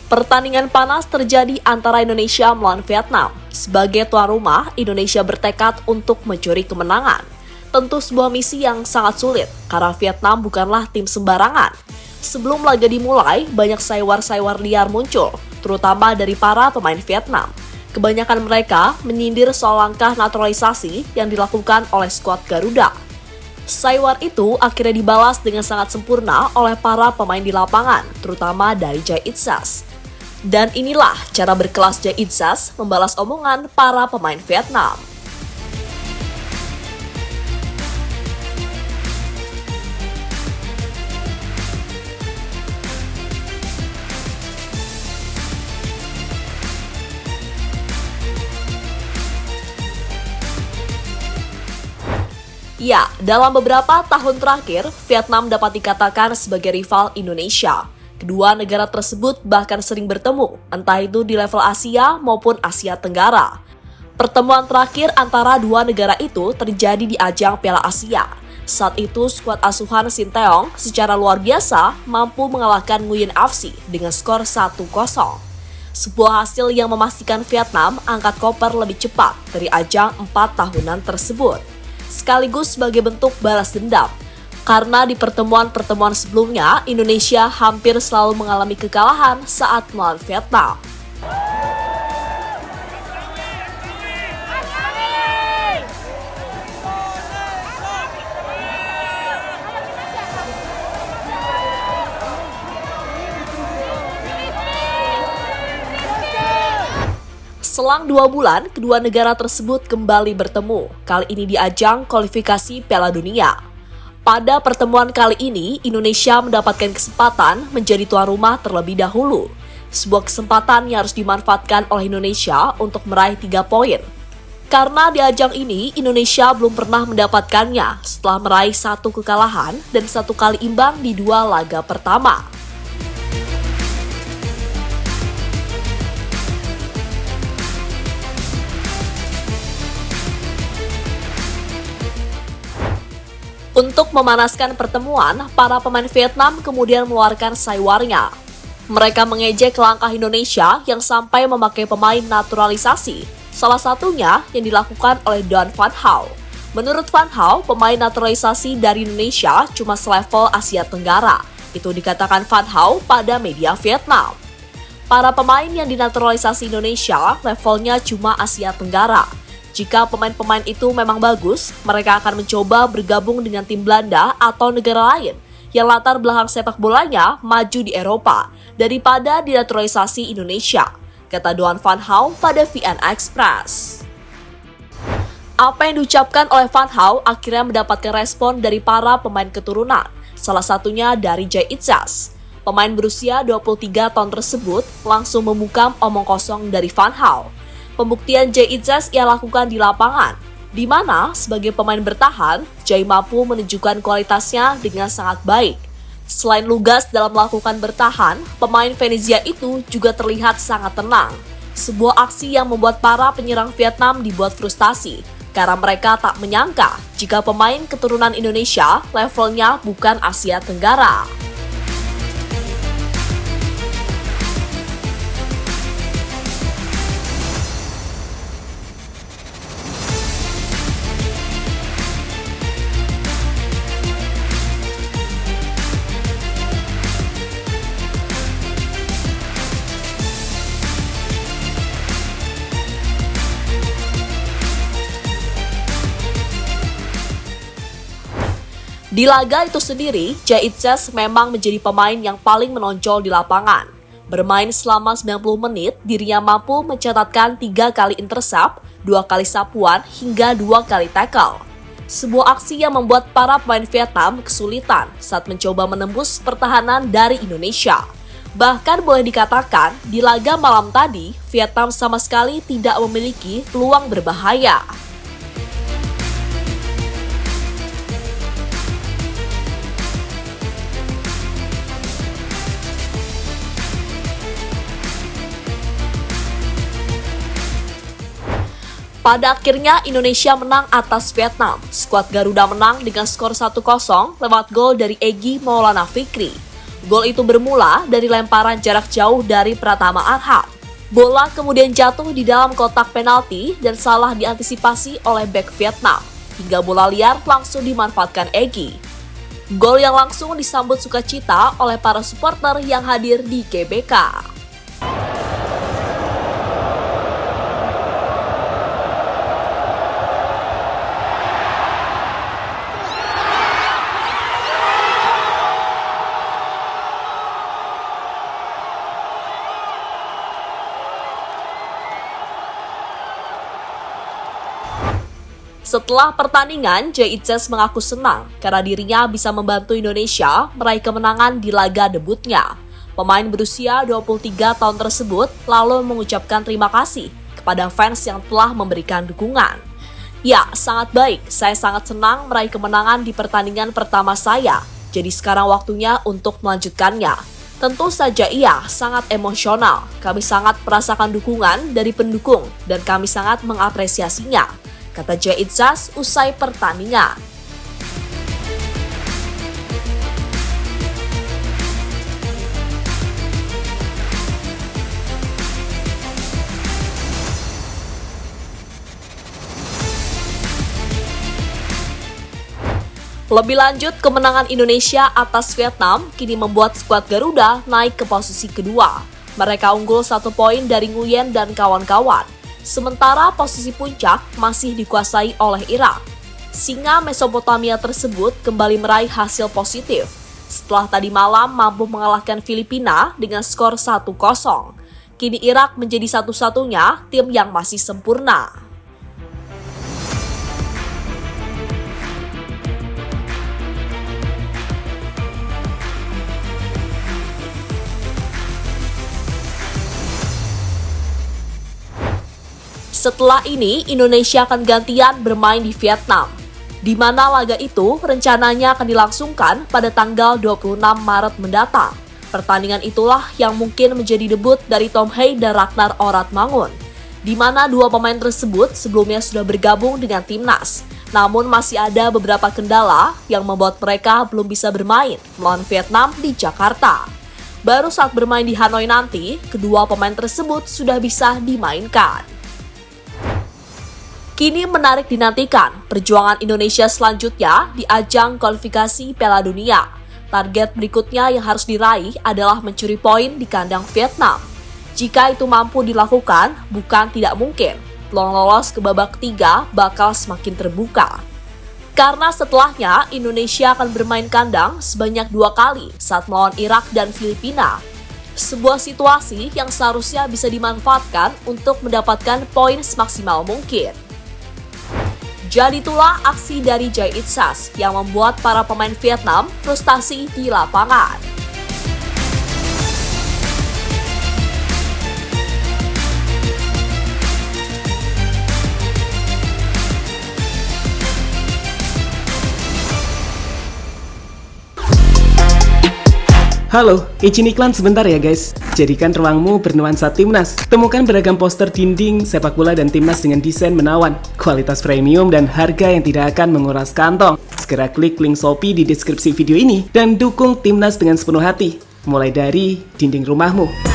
Pertandingan panas terjadi antara Indonesia melawan Vietnam. Sebagai tuan rumah, Indonesia bertekad untuk mencuri kemenangan. Tentu sebuah misi yang sangat sulit, karena Vietnam bukanlah tim sembarangan. Sebelum laga dimulai, banyak saywar-saywar liar muncul, terutama dari para pemain Vietnam. Kebanyakan mereka menyindir soal langkah naturalisasi yang dilakukan oleh skuad Garuda. Saywar itu akhirnya dibalas dengan sangat sempurna oleh para pemain di lapangan, terutama dari Jai Itzas. Dan inilah cara berkelas Jai Itzas membalas omongan para pemain Vietnam. Ya, dalam beberapa tahun terakhir, Vietnam dapat dikatakan sebagai rival Indonesia. Kedua negara tersebut bahkan sering bertemu, entah itu di level Asia maupun Asia Tenggara. Pertemuan terakhir antara dua negara itu terjadi di ajang Piala Asia. Saat itu, skuad asuhan Sinteyong secara luar biasa mampu mengalahkan Nguyen FC dengan skor 1-0. Sebuah hasil yang memastikan Vietnam angkat koper lebih cepat dari ajang 4 tahunan tersebut. Sekaligus sebagai bentuk balas dendam. Karena di pertemuan-pertemuan sebelumnya, Indonesia hampir selalu mengalami kekalahan saat melawan Vietnam. Selang 2 bulan, kedua negara tersebut kembali bertemu, kali ini di ajang kualifikasi Piala Dunia. Pada pertemuan kali ini, Indonesia mendapatkan kesempatan menjadi tuan rumah terlebih dahulu. Sebuah kesempatan yang harus dimanfaatkan oleh Indonesia untuk meraih 3 poin. Karena di ajang ini, Indonesia belum pernah mendapatkannya setelah meraih 1 kekalahan dan 1 kali imbang di 2 laga pertama. Untuk memanaskan pertemuan, para pemain Vietnam kemudian mengeluarkan saywarnya. Mereka mengejek langkah Indonesia yang sampai memakai pemain naturalisasi, salah satunya yang dilakukan oleh Don Van Hal. Menurut Van Hal, pemain naturalisasi dari Indonesia cuma selevel Asia Tenggara. Itu dikatakan Van Hal pada media Vietnam. Para pemain yang dinaturalisasi Indonesia levelnya cuma Asia Tenggara. Jika pemain-pemain itu memang bagus, mereka akan mencoba bergabung dengan tim Belanda atau negara lain yang latar belakang sepak bolanya maju di Eropa daripada dinaturalisasi Indonesia, kata Don Van Hal pada VN Express. Apa yang diucapkan oleh Van Hal akhirnya mendapatkan respon dari para pemain keturunan, salah satunya dari Jai Itzas. Pemain berusia 23 tahun tersebut langsung membungkam omong kosong dari Van Hal. Pembuktian Jai Itzas ia lakukan di lapangan, di mana sebagai pemain bertahan, Jai mampu menunjukkan kualitasnya dengan sangat baik. Selain lugas dalam melakukan bertahan, pemain Venezia itu juga terlihat sangat tenang. Sebuah aksi yang membuat para penyerang Vietnam dibuat frustasi, karena mereka tak menyangka jika pemain keturunan Indonesia levelnya bukan Asia Tenggara. Di laga itu sendiri, Jai Itzas memang menjadi pemain yang paling menonjol di lapangan. Bermain selama 90 menit, dirinya mampu mencatatkan 3 kali intercept, 2 kali sapuan, hingga 2 kali tackle. Sebuah aksi yang membuat para pemain Vietnam kesulitan saat mencoba menembus pertahanan dari Indonesia. Bahkan boleh dikatakan, di laga malam tadi, Vietnam sama sekali tidak memiliki peluang berbahaya. Pada akhirnya Indonesia menang atas Vietnam. Skuad Garuda menang dengan skor 1-0 lewat gol dari Egy Maulana Fikri. Gol itu bermula dari lemparan jarak jauh dari Pratama Arhan. Bola kemudian jatuh di dalam kotak penalti dan salah diantisipasi oleh bek Vietnam, hingga bola liar langsung dimanfaatkan Egy. Gol yang langsung disambut sukacita oleh para supporter yang hadir di GBK. Setelah pertandingan, Jay Itzes mengaku senang karena dirinya bisa membantu Indonesia meraih kemenangan di laga debutnya. Pemain berusia 23 tahun tersebut lalu mengucapkan terima kasih kepada fans yang telah memberikan dukungan. Ya, sangat baik. Saya sangat senang meraih kemenangan di pertandingan pertama saya. Jadi sekarang waktunya untuk melanjutkannya. Tentu saja iya, sangat emosional. Kami sangat merasakan dukungan dari pendukung dan kami sangat mengapresiasinya, kata Jay Itzes usai pertandingan. Lebih lanjut, kemenangan Indonesia atas Vietnam kini membuat skuad Garuda naik ke posisi kedua. Mereka unggul 1 poin dari Nguyen dan kawan-kawan. Sementara posisi puncak masih dikuasai oleh Irak. Singa Mesopotamia tersebut kembali meraih hasil positif setelah tadi malam mampu mengalahkan Filipina dengan skor 1-0. Kini Irak menjadi satu-satunya tim yang masih sempurna. Setelah ini, Indonesia akan gantian bermain di Vietnam, di mana laga itu rencananya akan dilangsungkan pada tanggal 26 Maret mendatang. Pertandingan itulah yang mungkin menjadi debut dari Tom Hei dan Ragnar Oratmangun, di mana dua pemain tersebut sebelumnya sudah bergabung dengan timnas. Namun masih ada beberapa kendala yang membuat mereka belum bisa bermain melawan Vietnam di Jakarta. Baru saat bermain di Hanoi nanti, kedua pemain tersebut sudah bisa dimainkan. Kini menarik dinantikan perjuangan Indonesia selanjutnya di ajang kualifikasi Piala Dunia. Target berikutnya yang harus diraih adalah mencuri poin di kandang Vietnam. Jika itu mampu dilakukan, bukan tidak mungkin peluang lolos ke babak ketiga bakal semakin terbuka. Karena setelahnya Indonesia akan bermain kandang sebanyak 2 kali saat melawan Irak dan Filipina. Sebuah situasi yang seharusnya bisa dimanfaatkan untuk mendapatkan poin semaksimal mungkin. Jadi itulah aksi dari Jay Itzes yang membuat para pemain Vietnam frustasi di lapangan. Halo, izin iklan sebentar ya guys. Jadikan ruangmu bernuansa timnas. Temukan beragam poster dinding, sepak bola dan timnas dengan desain menawan, kualitas premium dan harga yang tidak akan menguras kantong. Segera klik link Shopee di deskripsi video ini dan dukung timnas dengan sepenuh hati. Mulai dari dinding rumahmu.